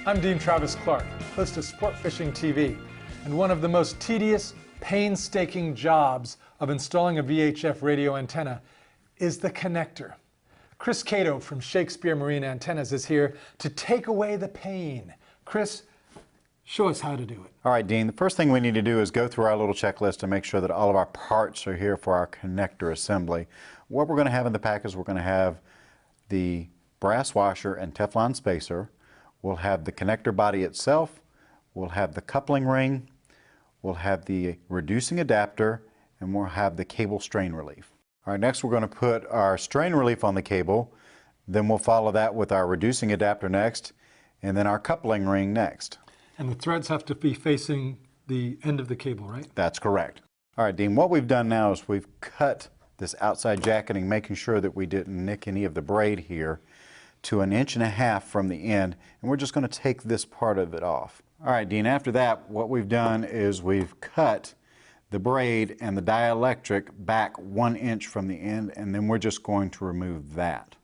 I'm Dean Travis Clark, host of Sport Fishing TV, and one of the most tedious, painstaking jobs of installing a VHF radio antenna is the connector. Chris Cato from Shakespeare Marine Antennas is here to take away the pain. Chris, show us how to do it. All right, Dean, the first thing we need to do is go through our little checklist to make sure that all of our parts are here for our connector assembly. What we're going to have in the pack is we're going to have the brass washer and Teflon spacer. We'll have the connector body itself. We'll have the coupling ring. We'll have the reducing adapter, and we'll have the cable strain relief. All right, next we're going to put our strain relief on the cable. Then we'll follow that with our reducing adapter next, and then our coupling ring next. And the threads have to be facing the end of the cable, right? That's correct. All right, Dean, what we've done now is we've cut this outside jacketing, making sure that we didn't nick any of the braid here, to 1.5 inches from the end, and we're just going to take this part of it off. All right, Dean, after that, what we've done is we've cut the braid and the dielectric back 1 inch from the end, and then we're just going to remove that.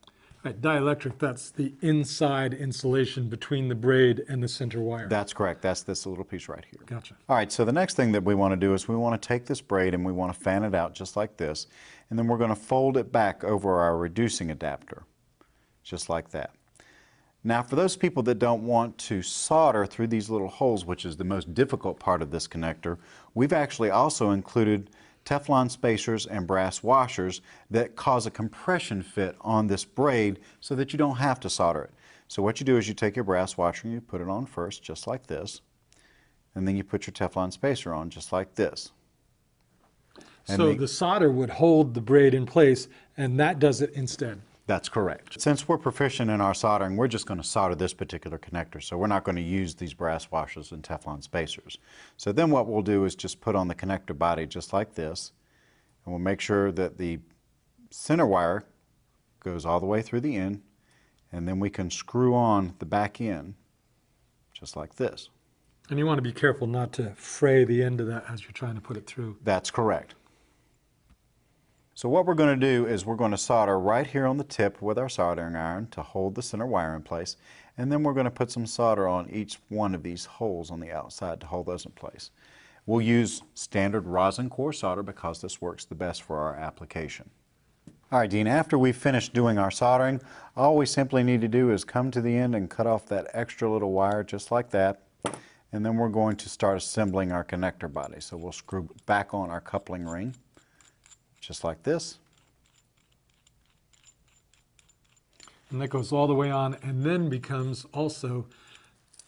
Right, dielectric, that's the inside insulation between the braid and the center wire. That's correct. That's this little piece right here. Gotcha. All right, so the next thing that we want to do is we want to take this braid and we want to fan it out just like this, and then we're going to fold it back over our reducing adapter, just like that. Now, for those people that don't want to solder through these little holes, which is the most difficult part of this connector, we've actually also included Teflon spacers and brass washers that cause a compression fit on this braid so that you don't have to solder it. So what you do is you take your brass washer and you put it on first, just like this, and then you put your Teflon spacer on, just like this. And so the solder would hold the braid in place, and that does it instead. That's correct. Since we're proficient in our soldering, we're just going to solder this particular connector, so we're not going to use these brass washers and Teflon spacers. So then what we'll do is just put on the connector body just like this, and we'll make sure that the center wire goes all the way through the end, and then we can screw on the back end just like this. And you want to be careful not to fray the end of that as you're trying to put it through. That's correct. So what we're going to do is we're going to solder right here on the tip with our soldering iron to hold the center wire in place, and then we're going to put some solder on each one of these holes on the outside to hold those in place. We'll use standard rosin core solder because this works the best for our application. All right, Dean, after we've finished doing our soldering, all we simply need to do is come to the end and cut off that extra little wire just like that, and then we're going to start assembling our connector body. So we'll screw back on our coupling ring just like this. And that goes all the way on and then becomes also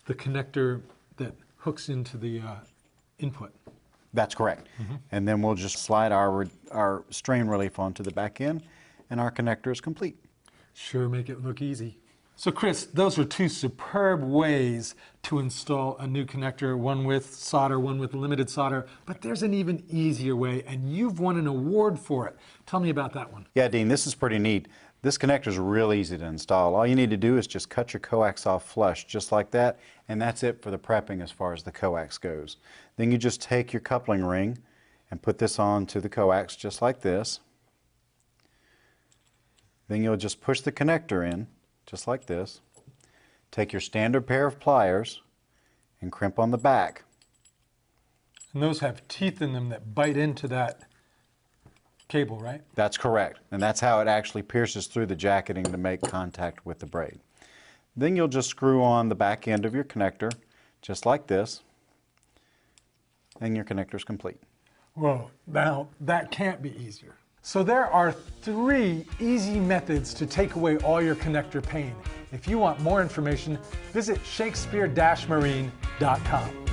the connector that hooks into the input. That's correct. And then we'll just slide our strain relief onto the back end, and our connector is complete. Sure, make it look easy. So Chris, those are two superb ways to install a new connector, one with solder, one with limited solder, but there's an even easier way, and you've won an award for it. Tell me about that one. Yeah, Dean, this is pretty neat. This connector is real easy to install. All you need to do is just cut your coax off flush, just like that, and that's it for the prepping as far as the coax goes. Then you just take your coupling ring and put this on to the coax just like this. Then you'll just push the connector in, just like this. Take your standard pair of pliers and crimp on the back. And those have teeth in them that bite into that cable, right? That's correct. And that's how it actually pierces through the jacketing to make contact with the braid. Then you'll just screw on the back end of your connector, just like this, and your connector is complete. Whoa, now that can't be easier. So there are 3 easy methods to take away all your connector pain. If you want more information, visit shakespeare-marine.com.